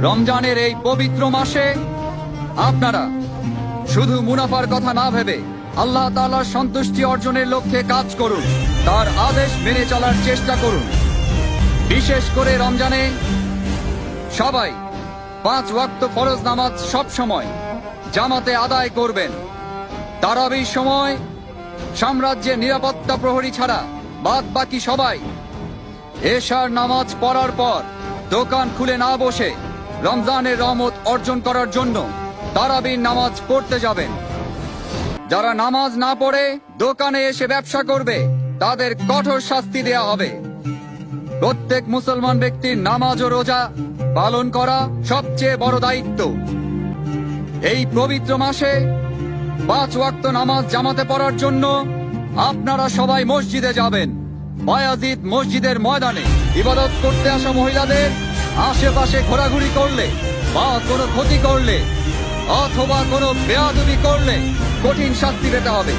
রমজানের এই পবিত্র মাসে আপনারা শুধু মুনাফার কথা না ভেবে আল্লাহ তাআলার সন্তুষ্টি অর্জনের লক্ষ্যে কাজ করুন, তার আদেশ মেনে চলার চেষ্টা করুন। বিশেষ করে রমজানে সবাই 5 ওয়াক্ত ফরজ নামাজ সব সময় জামাতে আদায় করবেন। তারাবির সময় সাম্রাজ্যের নিরাপত্তা প্রহরী ছাড়া বাদ বাকি সবাই এশার নামাজ পড়ার পর দোকান খুলে না বসে রমজানের রহমত অর্জন করার জন্য তারাবির নামাজ পড়তে যাবেন। যারা নামাজ না পড়ে দোকানে এসে ব্যবসা করবে তাদের কঠোর শাস্তি দেয়া হবে। প্রত্যেক মুসলমান ব্যক্তির নামাজ ও রোজা পালন করা সবচেয়ে বড় দায়িত্ব। এই পবিত্র মাসে 5 ওয়াক্ত নামাজ জামাতে পড়ার জন্য আপনারা সবাই মসজিদে যাবেন। বায়াজিদ মসজিদের ময়দানে ইবাদত করতে আসা মহিলাদের আশেপাশে ঘোরাঘুরি করলে বা কোনো ক্ষতি করলে অথবা কোনো বেয়াদবি করলে কঠিন শাস্তি পেতে হবে।